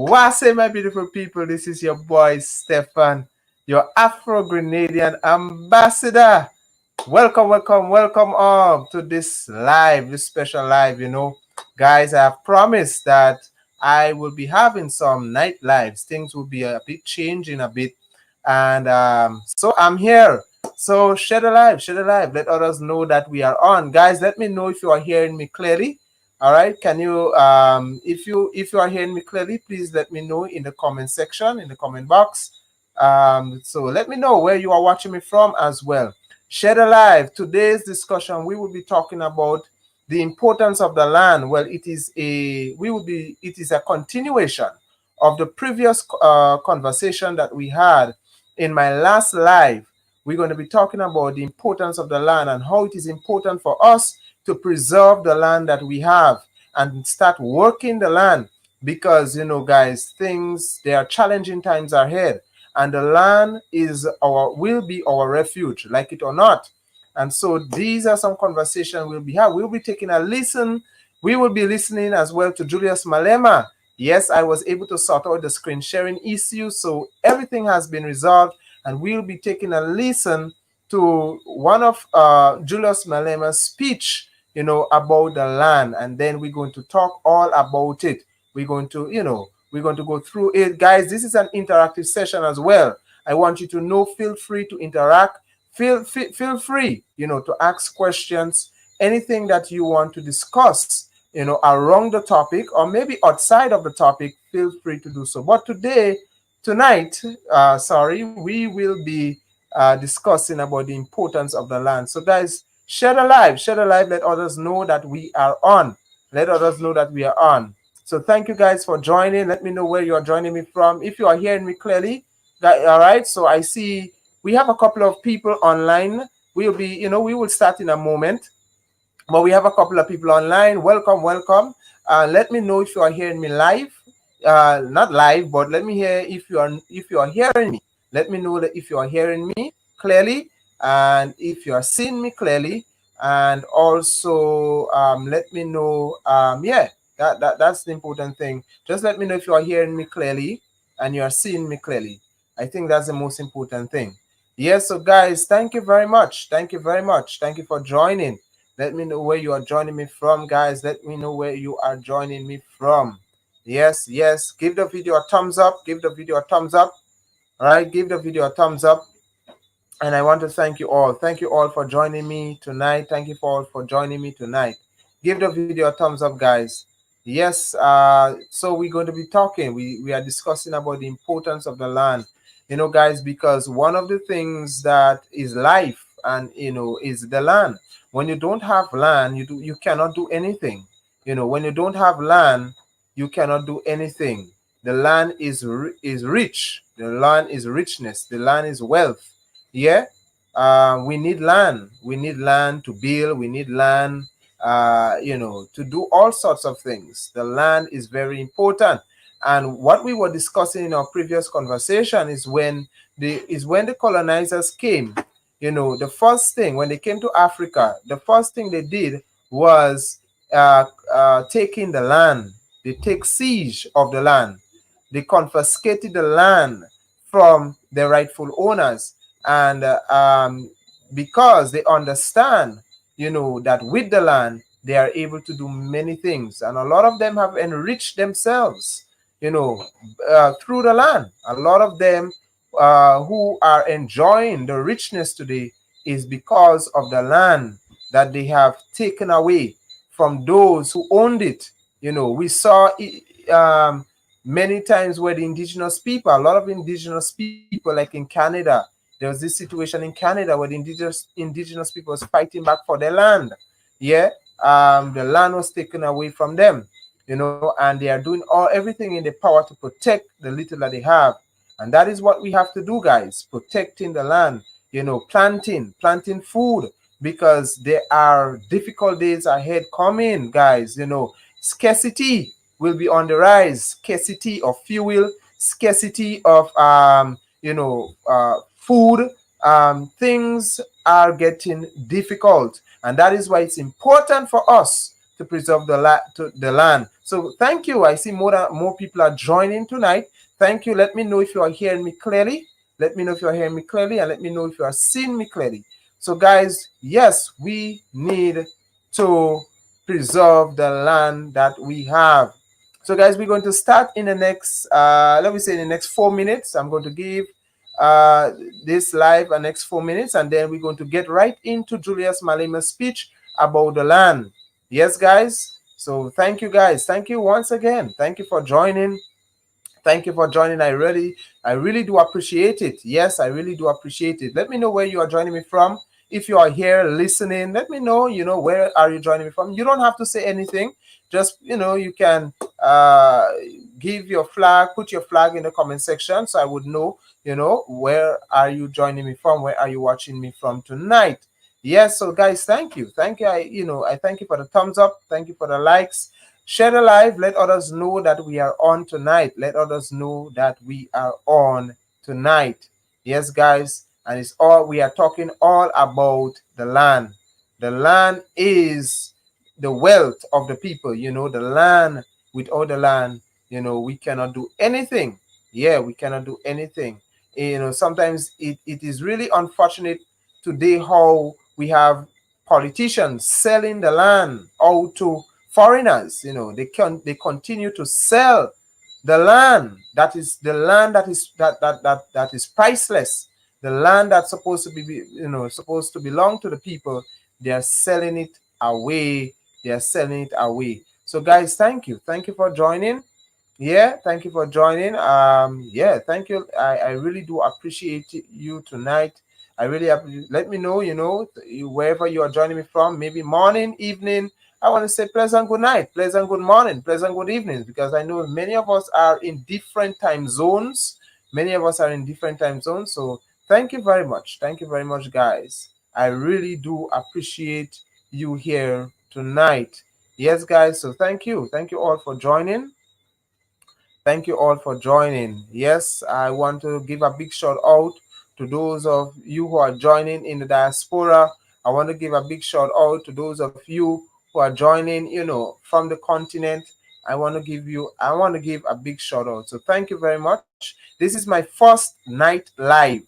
What's my beautiful people? This is your boy Stefan, your Afro-Grenadian ambassador. Welcome, welcome, welcome all to this live, this special live. Guys, I have promised that I will be having some night lives. Things will be a bit changing a bit, and so I'm here. So share the live, share the live. Let others know that we are on. Guys, let me know if you are hearing me clearly. All right, can you if you are hearing me clearly, please let me know in the comment section, in the comment box. So let me know where you are watching me from as well. Share the live. Today's discussion, we will be talking about the importance of the land. Well, it is a continuation of the previous conversation that we had in my last live. We're going to be talking about the importance of the land and how it is important for us to preserve the land that we have and start working the land, because guys, there are challenging times ahead, and the land will be our refuge, like it or not. And so these are some conversations we'll be having. We'll be taking a listen. We will be listening as well to Julius Malema. Yes, I was able to sort out the screen sharing issue, so everything has been resolved, and we'll be taking a listen to one of Julius Malema's speech, about the land, and then we're going to talk all about it. We're going to go through it. Guys, this is an interactive session as well. I want you to know, feel free to interact. Feel free, to ask questions, anything that you want to discuss, around the topic or maybe outside of the topic, feel free to do so. But tonight, we will be discussing about the importance of the land. So guys, share the live, let others know that we are on. Let others know that we are on. So thank you guys for joining. Let me know where you are joining me from. If you are hearing me clearly, all right. So I see we have a couple of people online. We will start in a moment, but we have a couple of people online. Welcome, welcome. Let me know if you are hearing me live. Not live, but let me hear if you are hearing me. Let me know that if you are hearing me clearly, and if you are seeing me clearly, and also let me know. Yeah, that's the important thing. Just let me know if you are hearing me clearly and you are seeing me clearly. I think that's the most important thing. Yes, so guys, thank you very much. Thank you very much. Thank you for joining. Let me know where you are joining me from, guys. Let me know where you are joining me from. Yes, yes. Give the video a thumbs up. Give the video a thumbs up. All right, give the video a thumbs up. And I want to thank you all. Thank you all for joining me tonight. Thank you for joining me tonight. Give the video a thumbs up, guys. Yes, so we're going to be talking. We are discussing about the importance of the land, guys, because one of the things that is life and is the land. When you don't have land, you cannot do anything. When you don't have land, you cannot do anything. The land is rich. The land is richness. The land is wealth. Yeah, we need land. We need land to build. We need land, to do all sorts of things. The land is very important. And what we were discussing in our previous conversation is when the colonizers came. The first thing when they came to Africa, the first thing they did was taking the land. They take siege of the land. They confiscated the land from the rightful owners, and because they understand, that with the land they are able to do many things, and a lot of them have enriched themselves, through the land. A lot of them who are enjoying the richness today is because of the land that they have taken away from those who owned it. We saw many times where the indigenous people, a lot of indigenous people, like in Canada, there was this situation in Canada where the indigenous people was fighting back for their land. Yeah, the land was taken away from them, and they are doing everything in their power to protect the little that they have. And that is what we have to do, guys, protecting the land, planting food, because there are difficult days ahead coming, guys. Scarcity will be on the rise. Scarcity of fuel, scarcity of food. Things are getting difficult, and that is why it's important for us to preserve the land. So thank you. I see more people are joining tonight. Thank you. Let me know if you are hearing me clearly. Let me know if you are hearing me clearly, and let me know if you are seeing me clearly. So guys, yes, we need to preserve the land that we have. So guys, we're going to start in the next, let me say in the next 4 minutes. I'm going to give uh, this live the next 4 minutes, and then we're going to get right into Julius Malema's speech about the land. Yes, guys. So thank you, guys. Thank you once again. Thank you for joining. Thank you for joining. I really do appreciate it. Yes, I really do appreciate it. Let me know where you are joining me from. If you are here listening, let me know, where are you joining me from? You don't have to say anything. Just, you can give your flag, put your flag in the comment section so I would know, where are you joining me from? Where are you watching me from tonight? Yes, so guys, thank you. Thank you. I thank you for the thumbs up. Thank you for the likes. Share the live. Let others know that we are on tonight. Let others know that we are on tonight. Yes, guys. And we are talking all about the land. The land is the wealth of the people. The land, without the land, we cannot do anything. Yeah, we cannot do anything. Sometimes it is really unfortunate today how we have politicians selling the land out to foreigners. They continue to sell the land. That is the land that is priceless. The land that's supposed to be supposed to belong to the people. They are selling it away. They are selling it away. So guys, thank you for joining. Yeah, thank you for joining. Yeah, thank you. I really do appreciate you tonight. I really let me know, wherever you are joining me from, maybe morning, evening. I want to say pleasant good night, pleasant good morning, pleasant good evening, because I know many of us are in different time zones. Many of us are in different time zones. So thank you very much. Thank you very much, guys. I really do appreciate you here tonight. Yes, guys. So thank you. Thank you all for joining. Thank you all for joining. Yes, I want to give a big shout out to those of you who are joining in the diaspora. I want to give a big shout out to those of you who are joining, from the continent. I want to give a big shout out. So thank you very much. This is my first night live,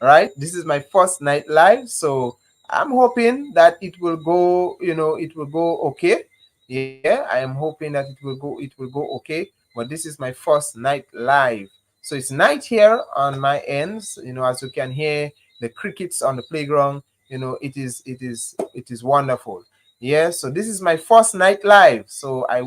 right? This is my first night live, so I'm hoping that it will go, it will go okay. Yeah, I am hoping that it will go okay. But this is my first night live, so it's night here on my ends. As you can hear the crickets on the playground. It is wonderful. Yeah, so this is my first night live, so I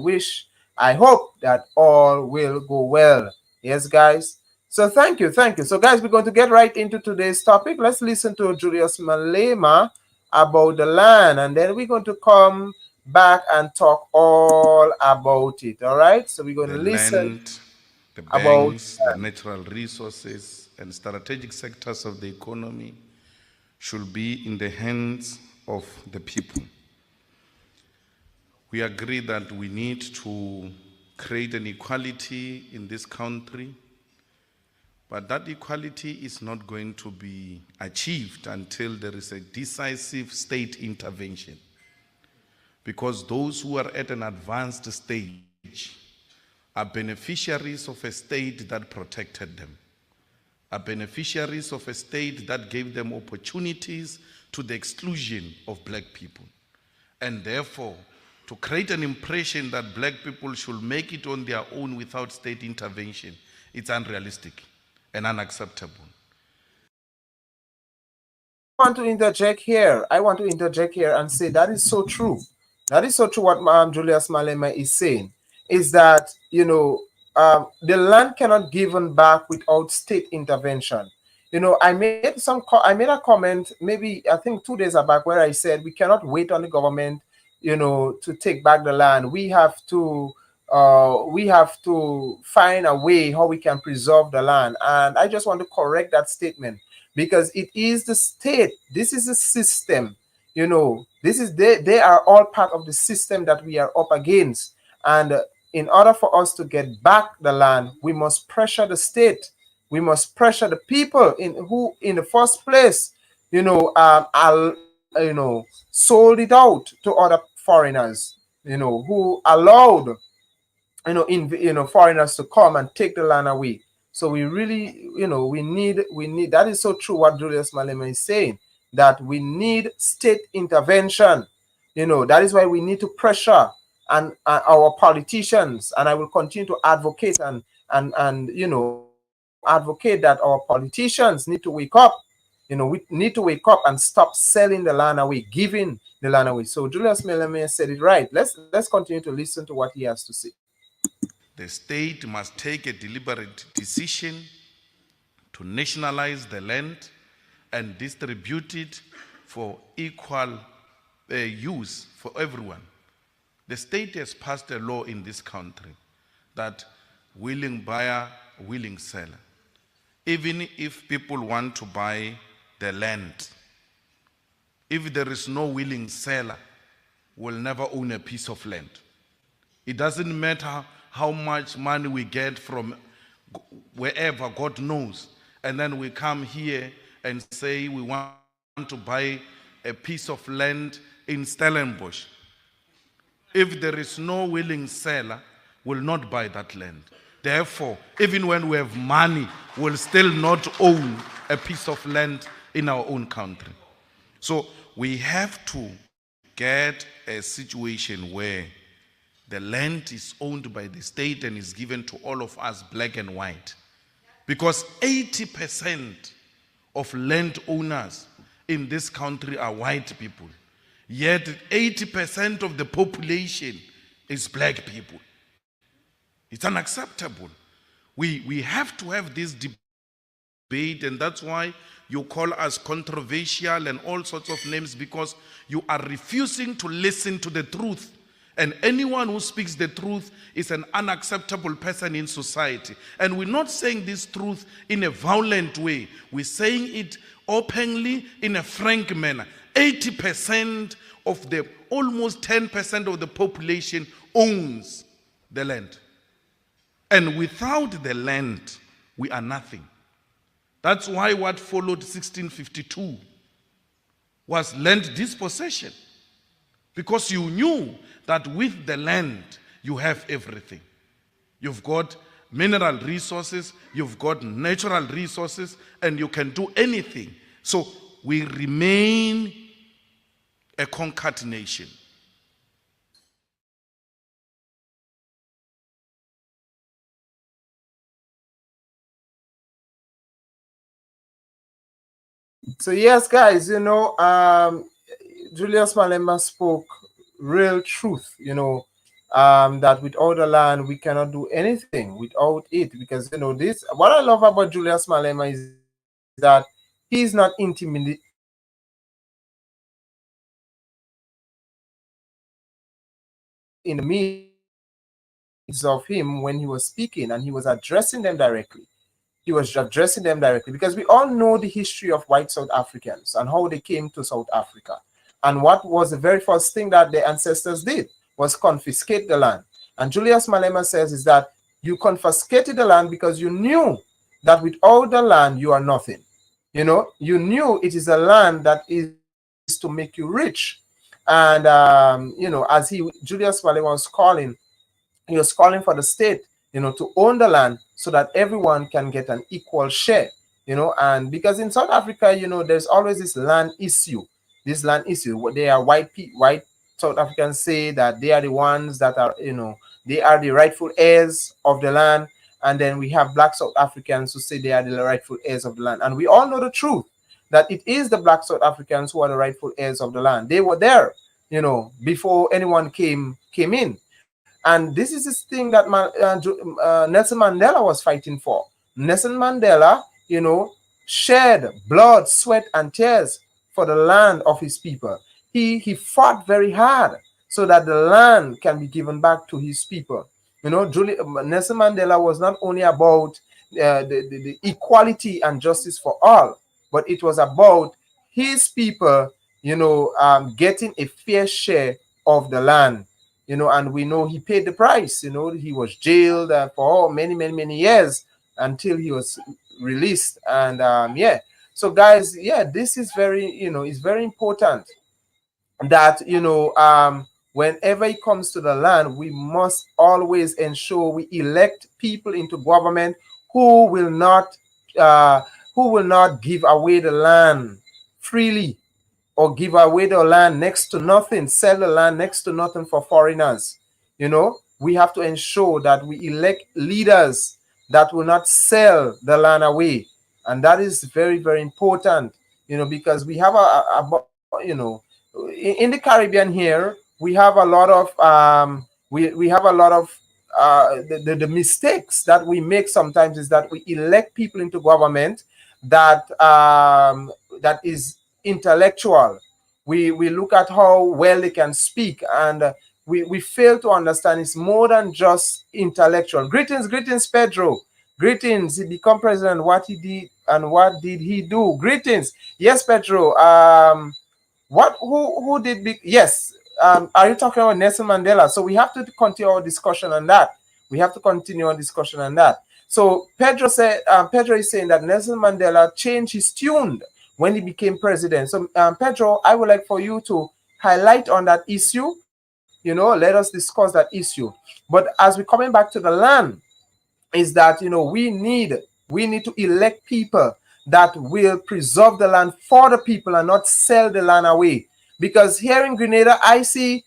hope that all will go well. Yes, guys. So thank you, thank you. So guys, we're going to get right into today's topic. Let's listen to Julius Malema about the land, and then we're going to come back and talk all about it. All right. So we're going to The listen land, the about. banks, the natural resources, and strategic sectors of the economy should be in the hands of the people. We agree that we need to create an equality in this country, but that equality is not going to be achieved until there is a decisive state intervention. Because those who are at an advanced stage are beneficiaries of a state that protected them, are beneficiaries of a state that gave them opportunities to the exclusion of black people. And therefore, to create an impression that black people should make it on their own without state intervention, it's unrealistic and unacceptable. I want to interject here and say that is so true. That is so true. What Julius Malema is saying is that the land cannot given back without state intervention. I made a comment maybe I think 2 days back where I said we cannot wait on the government, to take back the land. We have to find a way how we can preserve the land, and I just want to correct that statement because it is the state. This is a system. This is they are all part of the system that we are up against, and in order for us to get back the land, we must pressure the state. We must pressure the people who in the first place sold it out to other foreigners. who allowed, foreigners to come and take the land away. So we really, we need, that is so true what Julius Malema is saying, that we need state intervention. That is why we need to pressure and our politicians, and I will continue to advocate and advocate that our politicians need to wake up. We need to wake up and stop selling the land away, giving the land away. So Julius Malema said it right. Let's continue to listen to what he has to say. The state must take a deliberate decision to nationalize the land and distribute it for equal use for everyone. The state has passed a law in this country that willing buyer, willing seller. Even if people want to buy the land, if there is no willing seller, will never own a piece of land. It doesn't matter how much money we get from wherever, God knows, and then we come here and say we want to buy a piece of land in Stellenbosch. If there is no willing seller, will not buy that land. Therefore, even when we have money, we'll still not own a piece of land in our own country. So we have to get a situation where the land is owned by the state and is given to all of us, black and white. Because 80% of landowners in this country are white people. Yet 80% of the population is black people. It's unacceptable. We have to have this debate, and that's why you call us controversial and all sorts of names, because you are refusing to listen to the truth. And anyone who speaks the truth is an unacceptable person in society. And we're not saying this truth in a violent way. We're saying it openly in a frank manner. 80% of the, almost 10% of the population owns the land. And without the land, we are nothing. That's why what followed 1652 was land dispossession. Because you knew that with the land, you have everything. You've got mineral resources, you've got natural resources, and you can do anything. So we remain a conquered nation. So yes, guys, Julius Malema spoke real truth, that without the land, we cannot do anything without it. Because, this, what I love about Julius Malema is that he's not intimidated in the midst of him when he was speaking, and he was addressing them directly. He was addressing them directly, because we all know the history of white South Africans and how they came to South Africa. And what was the very first thing that their ancestors did was confiscate the land. And Julius Malema says is that you confiscated the land because you knew that without the land, you are nothing. You knew it is a land that is to make you rich. And, as Julius Malema was calling, he was calling for the state, to own the land so that everyone can get an equal share, and because in South Africa, there's always this land issue. This land issue, they are white South Africans say that they are the ones that are, they are the rightful heirs of the land. And then we have black South Africans who say they are the rightful heirs of the land. And we all know the truth, that it is the black South Africans who are the rightful heirs of the land. They were there, before anyone came in. And this is this thing that Nelson Mandela was fighting for. Nelson Mandela, shed blood, sweat, and tears for the land of his people. He fought very hard so that the land can be given back to his people. Nelson Mandela was not only about the equality and justice for all, but it was about his people, getting a fair share of the land. And we know he paid the price. He was jailed for many years until he was released. And so guys, this is very, it's very important that, whenever it comes to the land, we must always ensure we elect people into government who will not uh, give away the land freely, or give away the land next to nothing, sell the land next to nothing for foreigners. We have to ensure that we elect leaders that will not sell the land away. And that is very, very important, because we have in the Caribbean here, we have a lot of we have a lot of the mistakes that we make sometimes is that we elect people into government that is intellectual. We look at how well they can speak, and we fail to understand it's more than just intellectual. Greetings, Pedro. Greetings. He become president. What he did and what did he do? Greetings. Yes, Pedro. What who did yes. Are you talking about Nelson Mandela? So we have to continue our discussion on that. So Pedro is saying that Nelson Mandela changed his tune when he became president. So Pedro, I would like for you to highlight on that issue. Let us discuss that issue. But as we're coming back to the land, is that we need to elect people that will preserve the land for the people and not sell the land away. Because here in Grenada, I see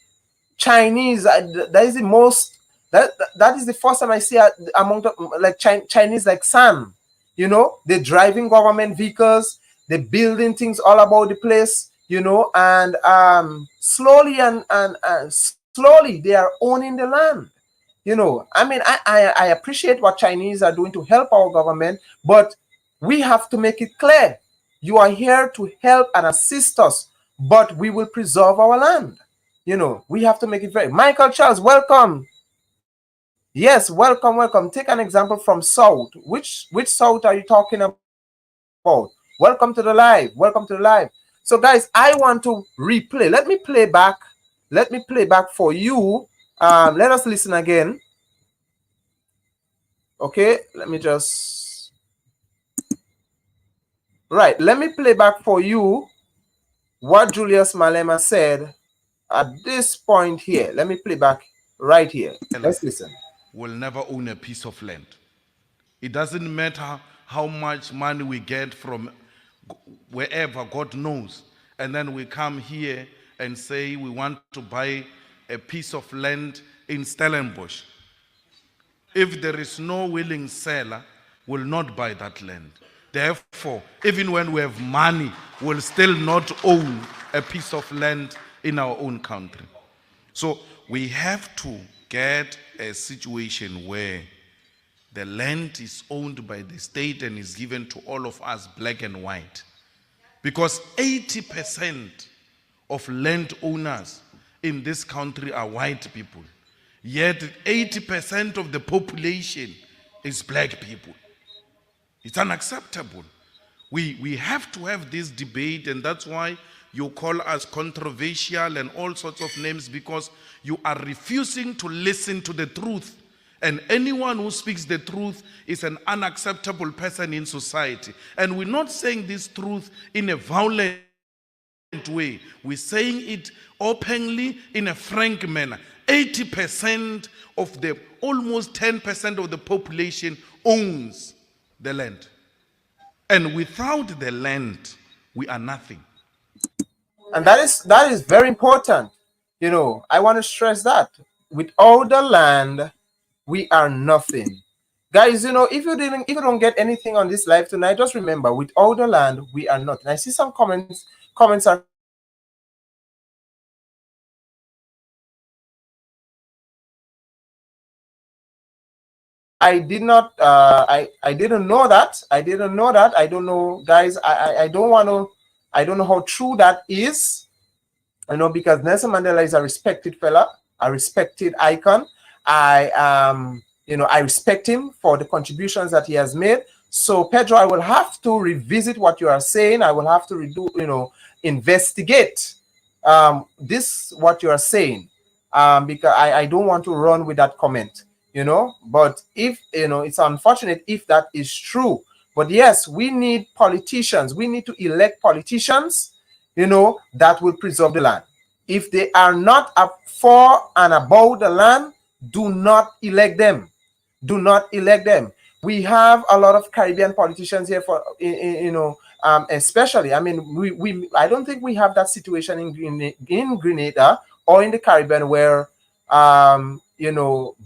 Chinese. That is the most. That is the first time I see among Chinese like Sam. They're driving government vehicles. They're building things all about the place. And slowly slowly they are owning the land. I appreciate what Chinese are doing to help our government, but we have to make it clear. You are here to help and assist us, but we will preserve our land. We have to make it very. Michael Charles, welcome. Yes, welcome. Take an example from South. Which South are you talking about? Welcome to the live. So guys, I want to replay. Let me play back for you. Let us listen again. Okay, let me play back for you what Julius Malema said at this point here. Let me play back right here. Let's listen. Will never own a piece of land. It doesn't matter how much money we get from wherever, God knows. And then we come here and say we want to buy a piece of land in Stellenbosch. If there is no willing seller, will not buy that land. Therefore, even when we have money, we'll still not own a piece of land in our own country. So we have to get a situation where the land is owned by the state and is given to all of us, black and white. Because 80% of landowners in this country are white people. Yet 80% of the population is black people. It's unacceptable. We have to have this debate, and that's why you call us controversial and all sorts of names, because you are refusing to listen to the truth. And anyone who speaks the truth is an unacceptable person in society. And we're not saying this truth in a violent way. We're saying it openly in a frank manner. 80% of the almost 10% of the population owns the land. And without the land, we are nothing. And that is very important. I want to stress that. Without the land, we are nothing. Guys, if you don't get anything on this live tonight, just remember, without the land, we are nothing. I see some comments are I did not I didn't know that. I don't know, guys. I don't know how true that is. Because Nelson Mandela is a respected fella, a respected icon. I respect him for the contributions that he has made. So Pedro, I will have to revisit what you are saying. I will have to investigate this what you are saying, because I don't want to run with that comment. But if it's unfortunate if that is true. But yes, we need politicians. We need to elect politicians, that will preserve the land. If they are not up for and about the land, do not elect them. Do not elect them. We have a lot of Caribbean politicians here for especially. I mean, we I don't think we have that situation in Grenada or in the Caribbean where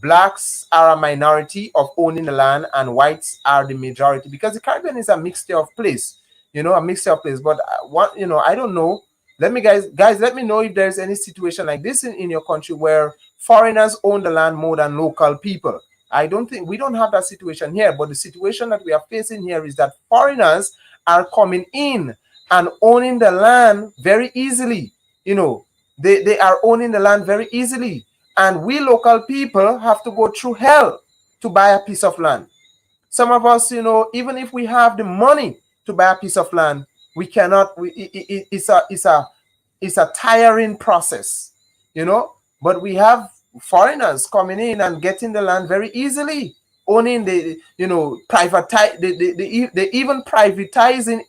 blacks are a minority of owning the land and whites are the majority, because the Caribbean is a mixture of place, a mixture of place. But what I don't know. Let me guys let me know if there's any situation like this in your country where foreigners own the land more than local people. I don't think we don't have that situation here, but the situation that we are facing here is that foreigners are coming in and owning the land very easily. They are owning the land very easily, and we local people have to go through hell to buy a piece of land. Some of us, even if we have the money to buy a piece of land, we cannot. It's a tiring process, But we have foreigners coming in and getting the land very easily, owning privatize. They even privatizing,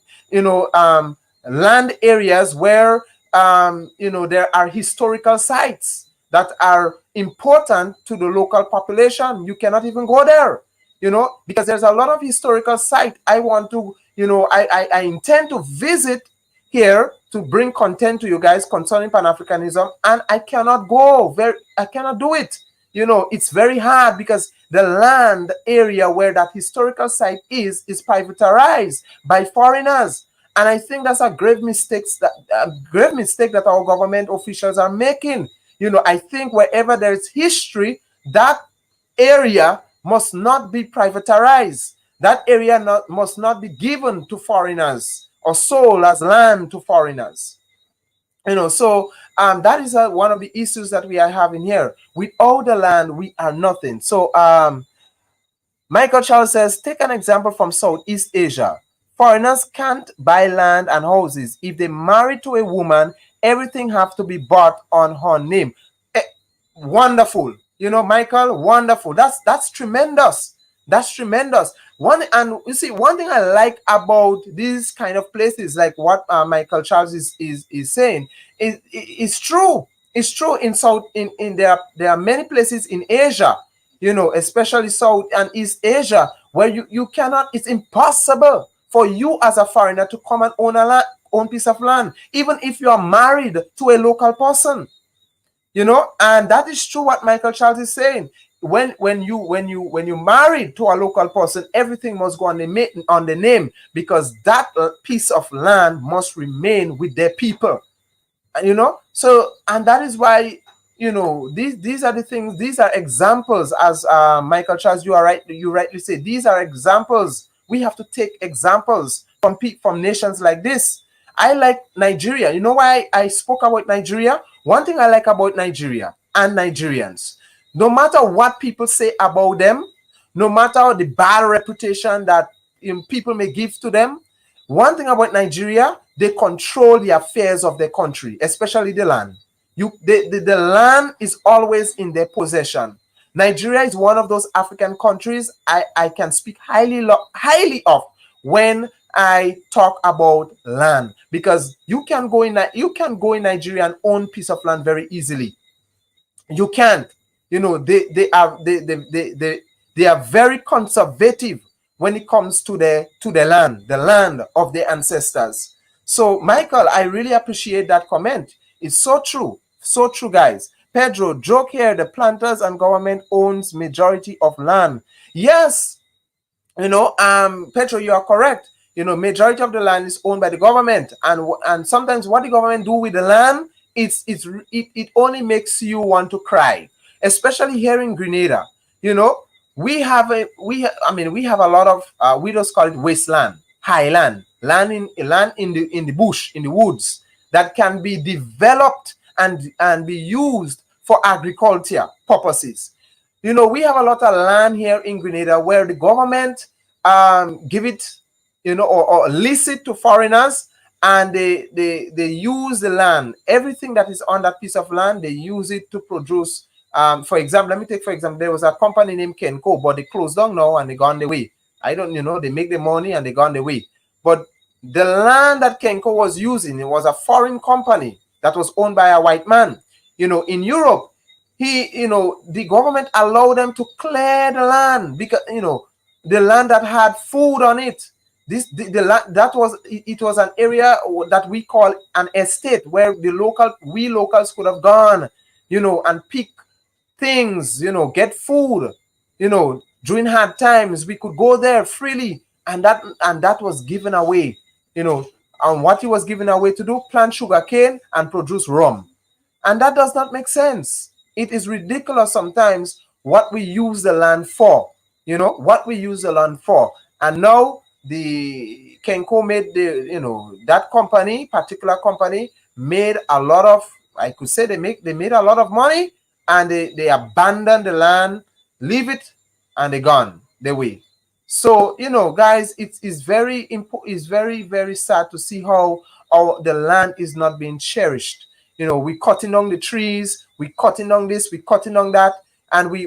land areas where there are historical sites that are important to the local population. You cannot even go there, because there's a lot of historical site I want to, I intend to visit here to bring content to you guys concerning Pan-Africanism, and I cannot do it. It's very hard because the land area where that historical site is privatized by foreigners. And I think that's a grave mistake that our government officials are making. I think wherever there's history, that area must not be privatized. That area must not be given to foreigners or sold as land to foreigners. So that is one of the issues that we are having here. Without the land, we are nothing. So Michael Charles says, take an example from Southeast Asia. Foreigners can't buy land and houses. If they marry to a woman, everything have to be bought on her name. Wonderful. Michael, wonderful. That's tremendous. That's tremendous. One thing I like about these kind of places, like what Michael Charles is saying, is true. It's true in there are many places in Asia, especially South and East Asia, where you cannot, it's impossible for you as a foreigner to come and own piece of land, even if you are married to a local person. And that is true what Michael Charles is saying. When you marry to a local person, everything must go on the name, because that piece of land must remain with their people. So, and that is why these are the things. These are examples, as Michael Charles, you rightly say, these are examples. We have to take examples from nations like this. I like Nigeria. You know why I spoke about Nigeria? One thing I like about Nigeria and Nigerians, no matter what people say about them, no matter the bad reputation that people may give to them, one thing about Nigeria, they control the affairs of their country, especially the land. The land is always in their possession. Nigeria is one of those African countries I can speak highly of when I talk about land, because you can go in Nigeria and own piece of land very easily. You can't. They are very conservative when it comes to the land of their ancestors. So Michael, I really appreciate that comment. It's so true, guys. Pedro, joke here, the planters and government owns majority of land. Yes, Pedro, you are correct. Majority of the land is owned by the government, and sometimes what the government do with the land, it only makes you want to cry, especially here in Grenada. We have a lot of we just call it wasteland, highland, land in the bush, in the woods, that can be developed and be used for agriculture purposes. We have a lot of land here in Grenada where the government give it, or lease it to foreigners, and they use the land. Everything that is on that piece of land, they use it to produce. For example, there was a company named Kenco, but they closed down now and they gone their way. I don't, they make the money and they gone their way. But the land that Kenco was using, it was a foreign company that was owned by a white man. In Europe, the government allowed them to clear the land, because the land that had food on it. The land that was, it was an area that we call an estate, where we locals could have gone, and pick things, get food, during hard times. We could go there freely, and that was given away, and what he was given away to do, plant sugar cane and produce rum. And that does not make sense. It is ridiculous sometimes what we use the land for, what we use the land for. And now the Kenko made that particular company made a lot of, I could say they made a lot of money, and they abandoned the land, leave it, and they're gone their way. So, guys, it's very important. It's very, very sad to see how the land is not being cherished. We cutting down the trees, we cutting down this, we cutting down that, and we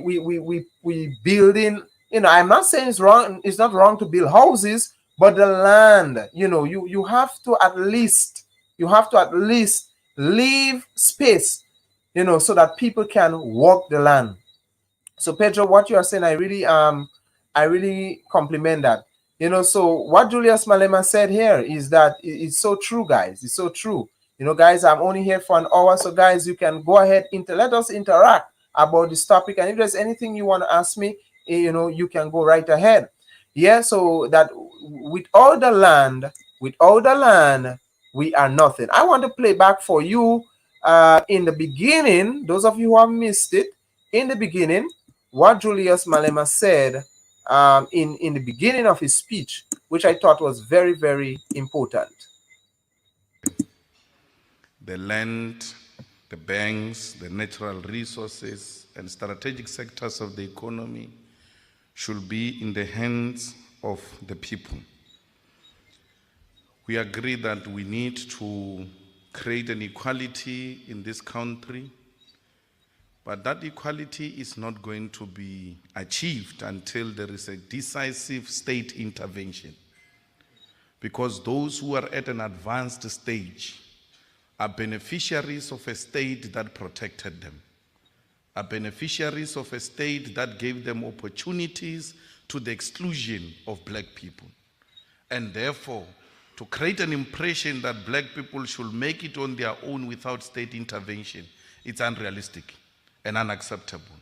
building. I'm not saying it's wrong. It's not wrong to build houses, but the land, you have to at least leave space, so that people can walk the land. So Pedro, what you are saying, I really compliment that. So what Julius Malema said here is that it's so true, guys. It's so true. Guys, I'm only here for an hour, so guys, you can go ahead let us interact about this topic, and if there's anything you want to ask me, you can go right ahead. Yeah, so that without the land, we are nothing. I want to play back for you in the beginning, those of you who have missed it, in the beginning, what Julius Malema said in the beginning of his speech, which I thought was very, very important. The land, the banks, the natural resources, and strategic sectors of the economy should be in the hands of the people. We agree that we need to create an equality in this country, but that equality is not going to be achieved until there is a decisive state intervention. Because those who are at an advanced stage are beneficiaries of a state that protected them, are beneficiaries of a state that gave them opportunities to the exclusion of black people. And therefore, to create an impression that black people should make it on their own without state intervention, it's unrealistic and unacceptable.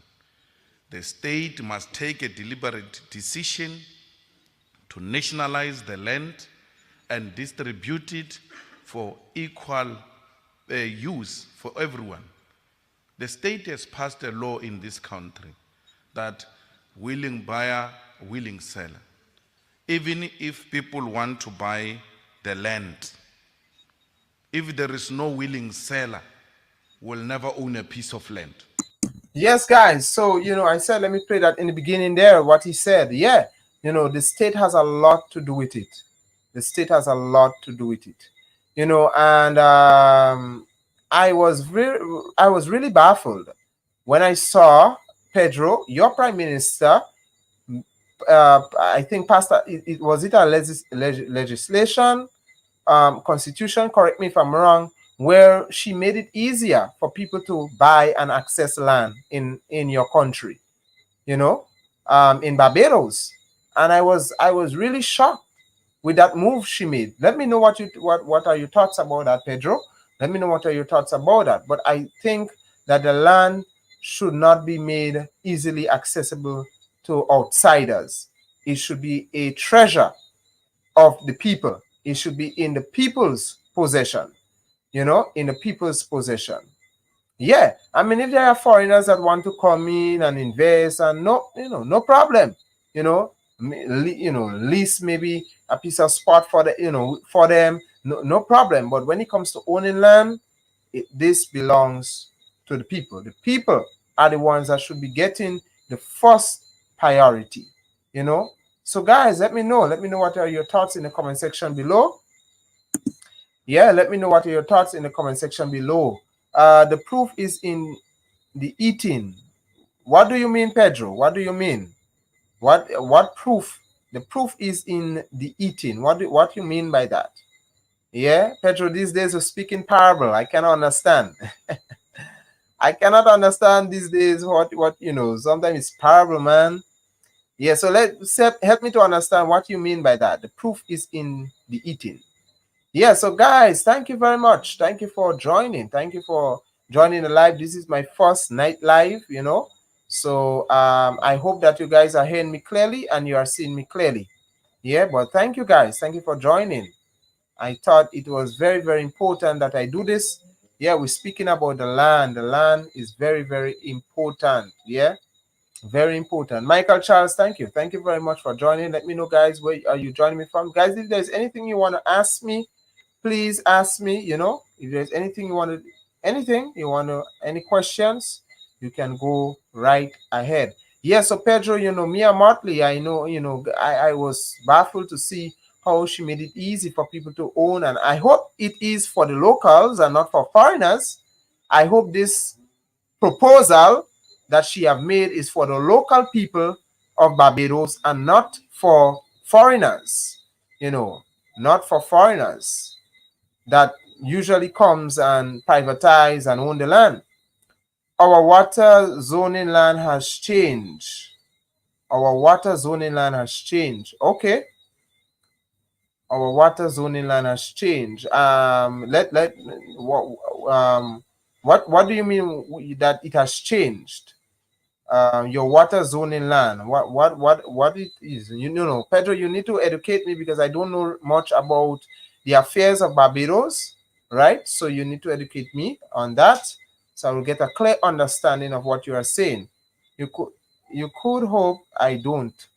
The state must take a deliberate decision to nationalize the land and distribute it for equal use for everyone. The state has passed a law in this country that willing buyer, willing seller. Even if people want to buy the land, if there is no willing seller, will never own a piece of land. Yes, guys. So, I said, let me play that in the beginning there, what he said. Yeah, the state has a lot to do with it. The state has a lot to do with it. And I was really baffled when I saw Pedro, your prime minister, I think Pastor, it was a legislation, constitution, correct me if I'm wrong, where she made it easier for people to buy and access land in your country, in Barbados. And I was really shocked with that move she made. Let me know what are your thoughts about that, Pedro. Let me know what are your thoughts about that. But I think that the land should not be made easily accessible to outsiders. It should be a treasure of the people. It should be in the people's possession. In the people's possession. Yeah, I mean, if there are foreigners that want to come in and invest, and no problem. Lease maybe a piece of spot for for them, no problem. But when it comes to owning land, this belongs to the people. The people are the ones that should be getting the first priority. So guys, let me know what are your thoughts in the comment section below. Yeah, let me know what are your thoughts in the comment section below. The proof is in the eating. What do you mean, Pedro? What do you mean? What proof? The proof is in the eating. What you mean by that? Yeah, Pedro, these days you speak in parable. I cannot understand. I cannot understand these days what you know. Sometimes it's parable, man. Yeah, so help me to understand what you mean by that. The proof is in the eating. Yeah, so guys, thank you very much. Thank you for joining. Thank you for joining the live. This is my first night live, you know. So I hope that you guys are hearing me clearly and you are seeing me clearly. Yeah, but thank you guys. Thank you for joining. I thought it was very, very important that I do this. Yeah, we're speaking about the land. The land is very, very important. Yeah, very important. Michael Charles, thank you. Thank you very much for joining. Let me know, guys, where are you joining me from? Guys, if there's anything you want to ask me, please ask me. You know, if there's anything you want to, any questions, you can go right ahead. Yeah, so Pedro, you know, Mia Motley, I know, you know, I was baffled to see how she made it easy for people to own, and I hope it is for the locals and not for foreigners. I hope this proposal that she have made is for the local people of Barbados and not for foreigners, you know, not for foreigners that usually comes and privatize and own the land. Our water zoning land has changed. Our water zoning land has changed. Okay. Our water zoning land has changed. What do you mean that it has changed? Your water zoning land. What it is? You know, Pedro, you need to educate me because I don't know much about the affairs of Barbados, right? So you need to educate me on that, so I will get a clear understanding of what you are saying. You could hope I don't.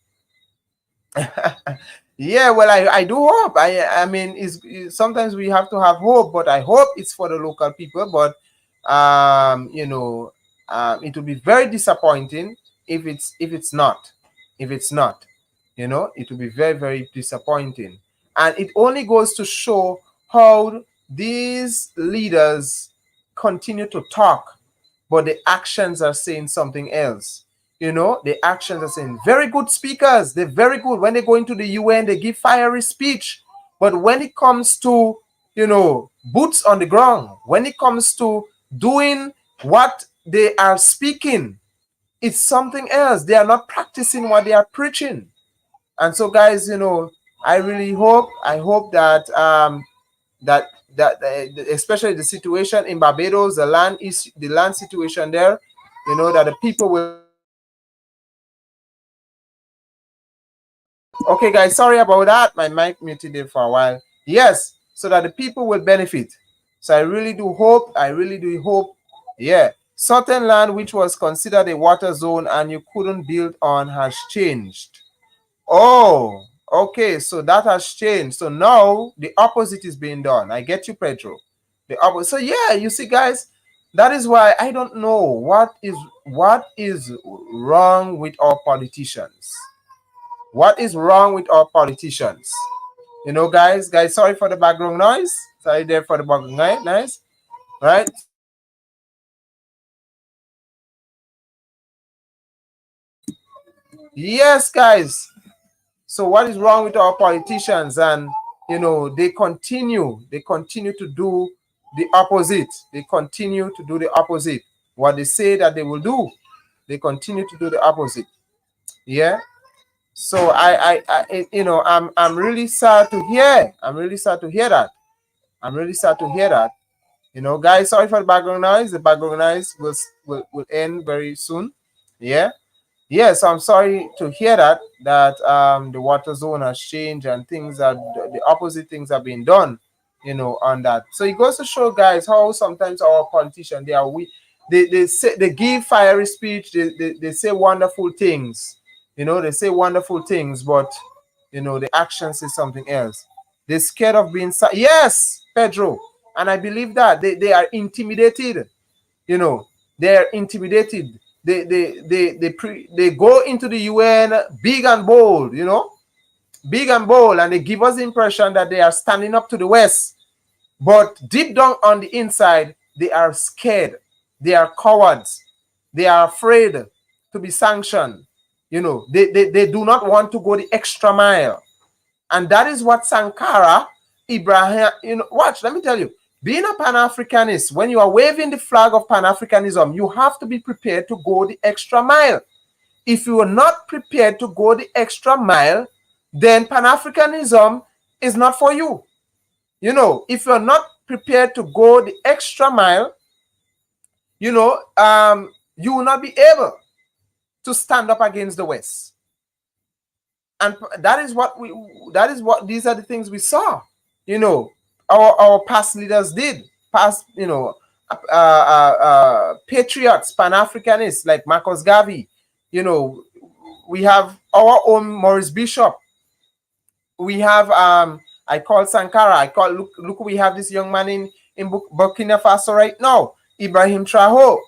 Yeah, well, I do hope. I mean, sometimes we have to have hope, but I hope it's for the local people. But you know, it will be very disappointing if it's not. If it's not, you know, it will be very, very disappointing. And it only goes to show how these leaders continue to talk, but the actions are saying something else. You know, the actions are saying very good speakers. They're very good. When they go into the UN, they give fiery speech. But when it comes to, you know, boots on the ground, when it comes to doing what they are speaking, it's something else. They are not practicing what they are preaching. And so, guys, you know, I hope that that especially the situation in Barbados, the land situation there, you know, that the people will. Okay, guys, sorry about that. My mic muted there for a while. Yes, so that the people will benefit. So I really do hope. Yeah, certain land which was considered a water zone and you couldn't build on has changed. Oh, okay, so that has changed. So now the opposite is being done. I get you, Pedro. The opposite. So yeah, you see, guys, that is why I don't know what is wrong with our politicians. What is wrong with our politicians? You know, guys, sorry for the background noise. Sorry there for the background noise. Right? Yes, guys. So what is wrong with our politicians? And you know, they continue to do the opposite. They continue to do the opposite. What they say that they will do, they continue to do the opposite. Yeah. So you know, I'm really sad to hear. I'm really sad to hear that. I'm really sad to hear that. You know, guys, sorry for the background noise. The background noise will end very soon. Yeah. Yes, I'm sorry to hear that the water zone has changed and things are the opposite things are being done, you know, on that. So it goes to show, guys, how sometimes our politicians they say they give fiery speech, they say wonderful things, you know, they say wonderful things, but you know the actions is something else. They're scared of being yes, Pedro, and I believe that they are intimidated, you know, they're intimidated. They go into the UN big and bold, you know, big and bold, and they give us the impression that they are standing up to the West. But deep down on the inside, they are scared. They are cowards. They are afraid to be sanctioned. You know, they do not want to go the extra mile. And that is what Sankara Ibrahim, watch, let me tell you, being a Pan-Africanist, when you are waving the flag of Pan-Africanism, you have to be prepared to go the extra mile. If you are not prepared to go the extra mile, then Pan-Africanism is not for you. If you're not prepared to go the extra mile, you will not be able to stand up against the West. And these are the things we saw. Our past leaders did. Patriots, Pan-Africanists like Marcus Garvey. We have our own Maurice Bishop. We have I call Sankara. Look, we have this young man in Burkina Faso right now, Ibrahim Traoré.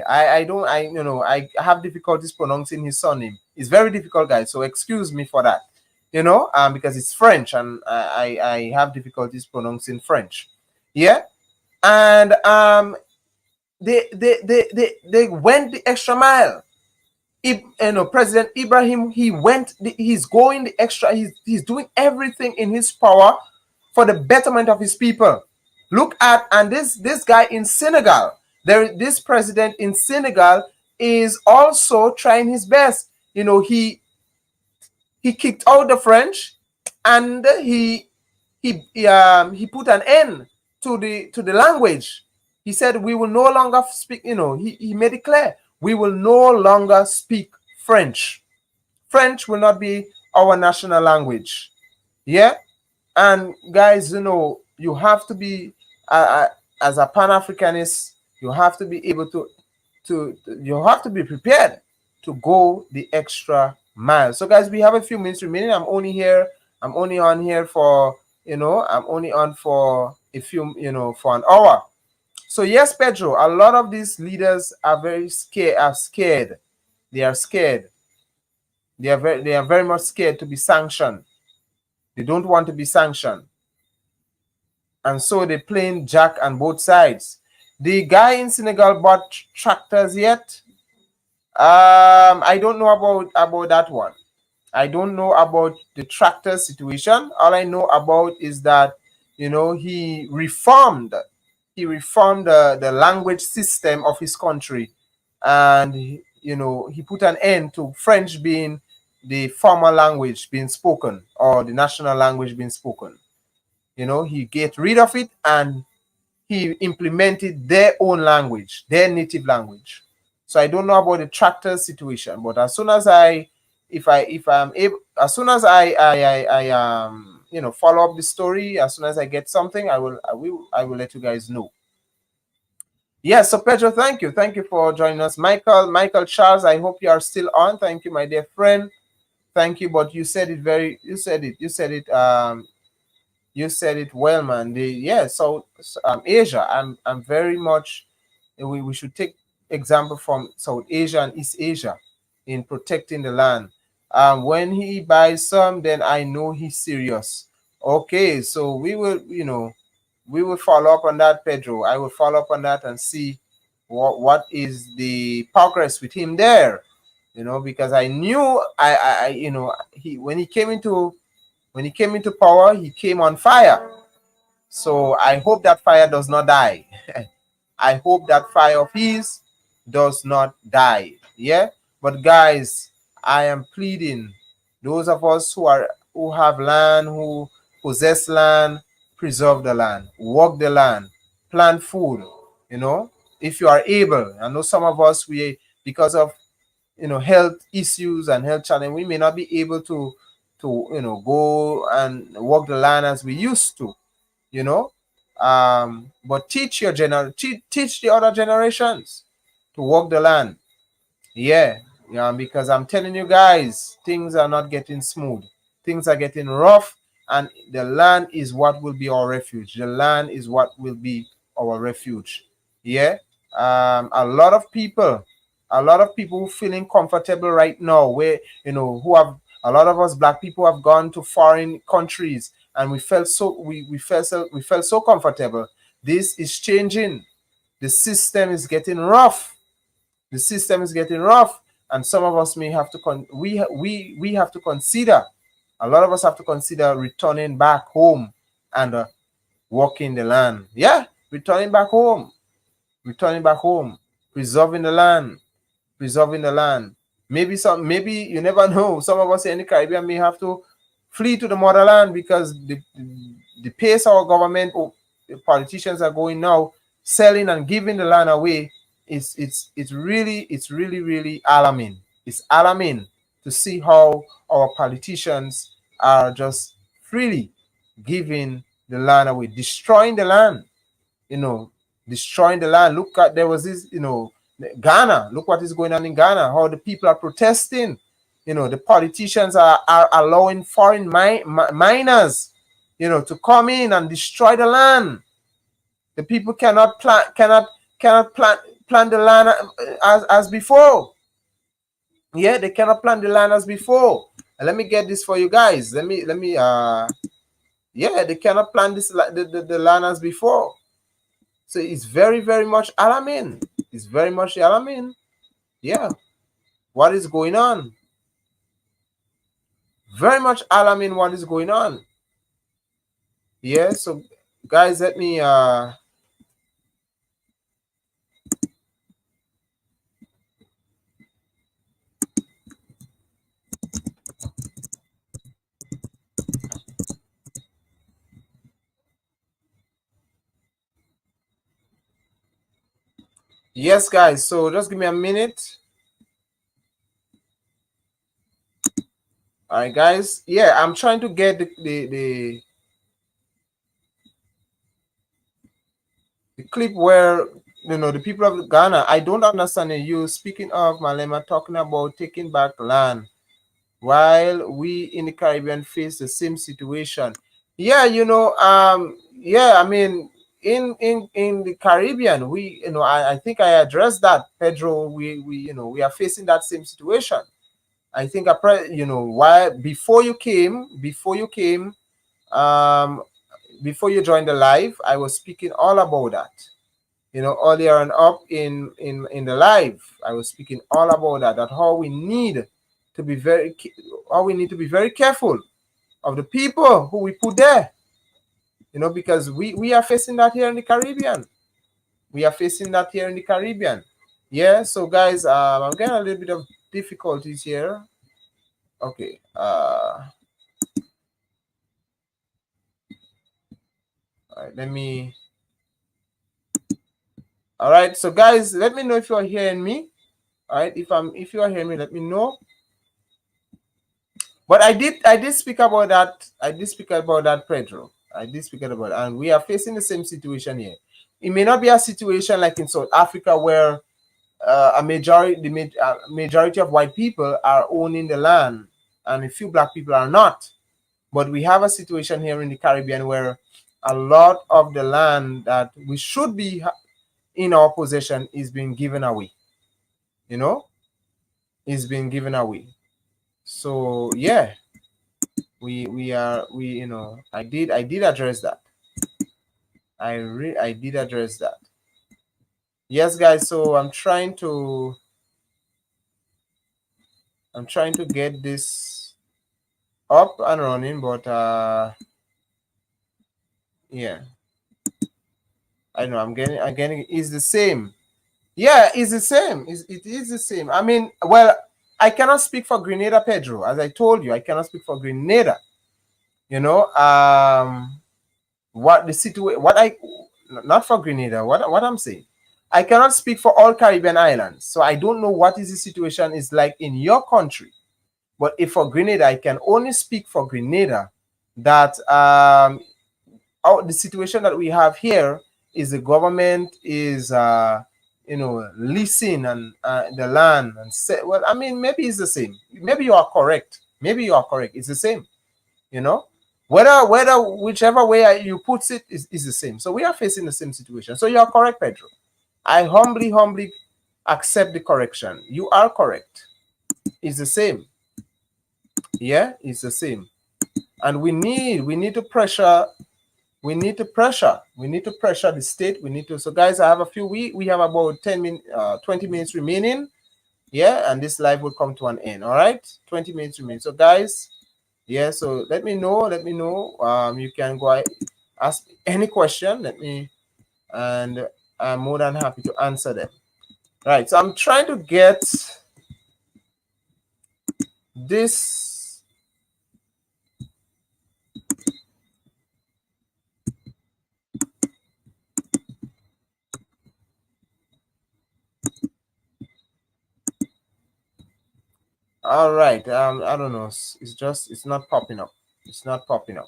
I have difficulties pronouncing his surname. It's very difficult, guys, so excuse me for that. Because it's French and I have difficulties pronouncing French. Yeah. And they went the extra mile. President Ibrahim, he's going the extra, he's doing everything in his power for the betterment of his people. Look at, and this guy in Senegal, this president in Senegal is also trying his best. He kicked out the French, and he put an end to the language. He said, we will no longer speak, he made it clear, we will no longer speak French. French will not be our national language. Yeah. And guys, you have to be, as a Pan-Africanist, you have to be able you have to be prepared to go the extra mile. So guys, we have a few minutes remaining. I'm only on here for, I'm only on for a few, for an hour. So yes, Pedro, a lot of these leaders are very scared. They are scared. They are very much scared to be sanctioned. They don't want to be sanctioned. And so they're playing jack on both sides. The guy in Senegal bought tractors yet? I don't know about that one. I don't know about the tractor situation. All I know about is that, he reformed the language system of his country, and he put an end to French being the formal language being spoken, or the national language being spoken. He get rid of it and he implemented their own language, their native language. So I don't know about the tractor situation, but as soon as I follow up the story, as soon as I get something, I will let you guys know. Yes, so Pedro, thank you for joining us. Michael Charles, I hope you are still on. Thank you, my dear friend. Thank you, but you said it well, man. So Asia, I'm very much, we should take example from South Asia and East Asia in protecting the land. When he buys some, then I know he's serious. Okay, so we will follow up on that, Pedro. I will follow up on that and see what is the progress with him there. Because I knew when he came into power, he came on fire. So I hope that fire does not die. I hope that fire of his does not die. Yeah. But guys, I am pleading, those of us who have land, who possess land, preserve the land, work the land, plant food. If you are able. I know some of us, because of health issues and health challenge, we may not be able to go and work the land as we used to. But teach the other generations to work the land. Yeah, because I'm telling you guys, things are not getting smooth. Things are getting rough, and the land is what will be our refuge. The land is what will be our refuge. Yeah. A lot of people who feeling comfortable right now, where a lot of us black people have gone to foreign countries, and we felt so comfortable. This is changing. The system is getting rough. And some of us may have to we have to consider. A lot of us have to consider returning back home and working the land. Yeah, returning back home, preserving the land, Maybe you never know. Some of us in the Caribbean may have to flee to the motherland because the pace our government or the politicians are going now, selling and giving the land away, it's really alarming. It's alarming to see how our politicians are just freely giving the land away, destroying the land, destroying the land. Look at, there was this, Ghana. Look what is going on in Ghana, how the people are protesting. The politicians are allowing foreign miners, to come in and destroy the land. The people cannot plant the land as before. Yeah, they cannot plant the land as before. And let me get this for you guys. Yeah, they cannot plant the land as before. So it's very much alarming. It's very much alarming. Yeah. What is going on? Very much alarming what is going on. Yeah, so guys, let me yes, guys, so just give me a minute. All right, guys. Yeah, I'm trying to get the clip where the people of Ghana. I don't understand you speaking of Malema talking about taking back land while we in the Caribbean face the same situation. Yeah, yeah, I mean, in the Caribbean, we, I think I addressed that, Pedro. We are facing that same situation. I think why before you came, before you joined the live, I was speaking all about that. Earlier and up in the live, I was speaking all about that how we need to be very careful of the people who we put there. Because we are facing that here in the Caribbean. Yeah, so guys, I'm getting a little bit of difficulties here. Okay. All right, all right, so guys, let me know if you are hearing me. All right, if you are hearing me, let me know. But I did speak about that. Pedro. I did speak about it, and we are facing the same situation here. It may not be a situation like in South Africa where the majority of white people are owning the land and a few black people are not. But we have a situation here in the Caribbean where a lot of the land that we should be in our possession is being given away. Is being given away. So yeah, I did address that. I did address that. Yes, guys. So I'm trying to get this up and running, but yeah, I know I'm getting is the same. Yeah, it's the same. It is the same. I mean, well, I cannot speak for Grenada, Pedro. As I told you, I cannot speak for Grenada. What the situation? Not for Grenada. What I'm saying, I cannot speak for all Caribbean islands, so I don't know what is the situation is like in your country. But if for Grenada, I can only speak for Grenada that the situation that we have here is the government is leasing and the land and say, well, I mean, maybe it's the same. Maybe you are correct. It's the same. Whether whichever way you put it is the same. So we are facing the same situation. So you are correct, Pedro. I humbly accept the correction. You are correct. It's the same. Yeah, it's the same. And we need to pressure. We need to pressure the state. So guys, I have we have about 20 minutes remaining. Yeah, and this live will come to an end. All right, 20 minutes remaining. So guys, yeah, so let me know. You can go ahead. ask me any question. Let me, and I'm more than happy to answer them. Right. So I'm trying to get this. All right. I don't know. It's not popping up. It's not popping up.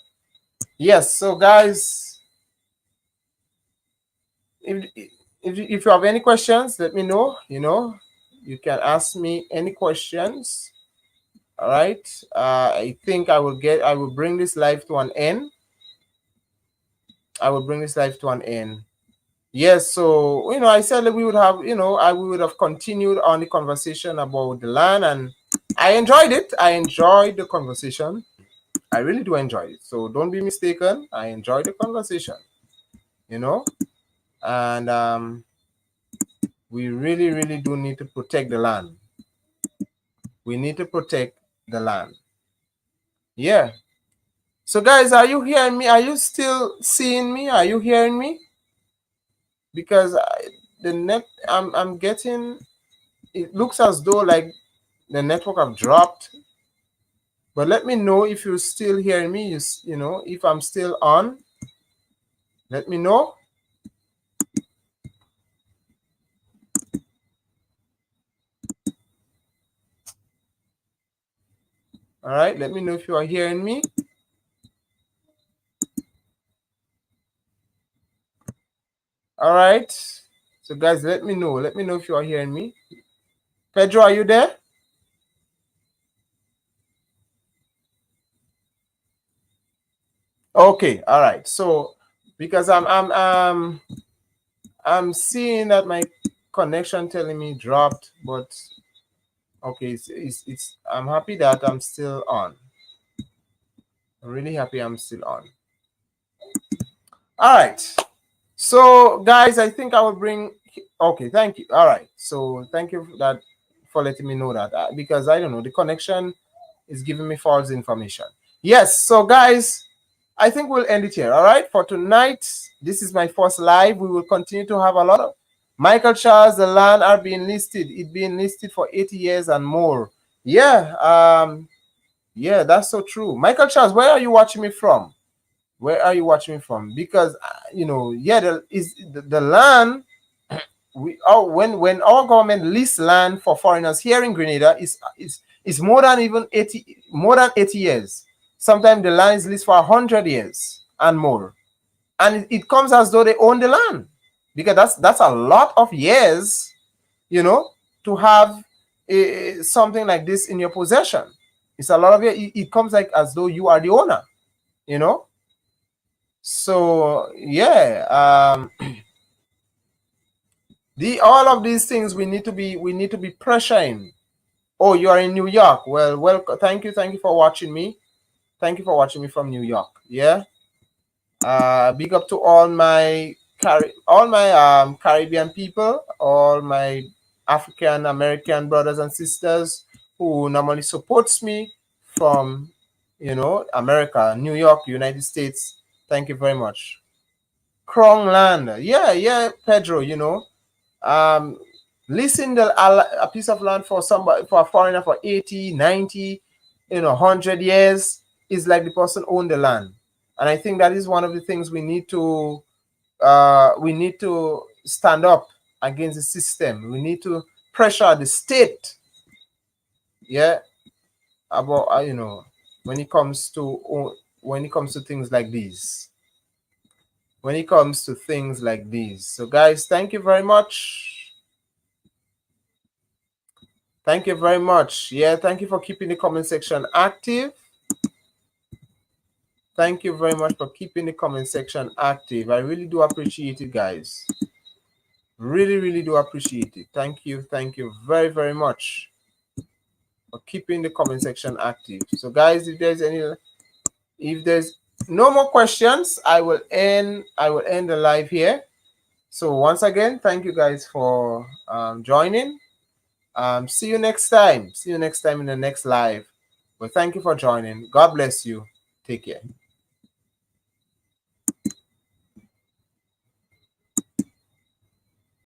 Yes. So guys, if you have any questions, let me know. You can ask me any questions. All right. I think I will bring this live to an end. Yes, so I said that we would have, we would have continued on the conversation about the land, and I enjoyed it. I enjoyed the conversation. I really do enjoy it. So don't be mistaken. I enjoyed the conversation. And we really, really do need to protect the land. We need to protect the land. Yeah. So guys, are you hearing me? Are you still seeing me? Are you hearing me? Because the net, I'm getting. It looks as though like the network have dropped. But let me know if you're still hearing me. If I'm still on, let me know. All right, let me know if you are hearing me. All right. So guys, let me know. Let me know if you are hearing me. Pedro, are you there? Okay. All right. So because I'm seeing that my connection telling me dropped, but okay, it's I'm happy that I'm still on. I'm really happy I'm still on. All right. So guys, I think I will bring. Okay, thank you. All right. So thank you for letting me know that because I don't know, the connection is giving me false information. Yes. So guys, I think we'll end it here. All right. For tonight, this is my first live. We will continue to have a lot of Michael Charles. The land are being listed. It being listed for 80 years and more. Yeah. Yeah, that's so true. Michael Charles, where are you watching me from? Where are you watching me from? Because yeah, the land. When our government lists land for foreigners here in Grenada is more than 80 years. Sometimes the land is listed for 100 years and more, and it comes as though they own the land, because that's a lot of years, to have something like this in your possession. It's a lot of it. It comes like as though you are the owner, So yeah, all of these things we need to be pressuring. Oh, you are in New York. Well, welcome. Thank you for watching me. Thank you for watching me from New York. Yeah. Big up to all my Caribbean people, all my African American brothers and sisters who normally supports me from America, New York, United States. Thank you very much. Krong land. Yeah, Pedro, leasing a piece of land for a foreigner for 80, 90, 100 years is like the person owned the land. And I think that is one of the things we need to stand up against the system. We need to pressure the state, yeah, about when it comes to things like these. When it comes to things like these. So guys, thank you very much. Thank you very much. Yeah, thank you for keeping the comment section active. Thank you very much for keeping the comment section active. I really do appreciate it, guys. Really, really do appreciate it. Thank you very, very much for keeping the comment section active. So guys, if there's no more questions, I will end the live here. So once again, thank you guys for joining. See you next time. See you next time in the next live. Well, thank you for joining. God bless you. Take care.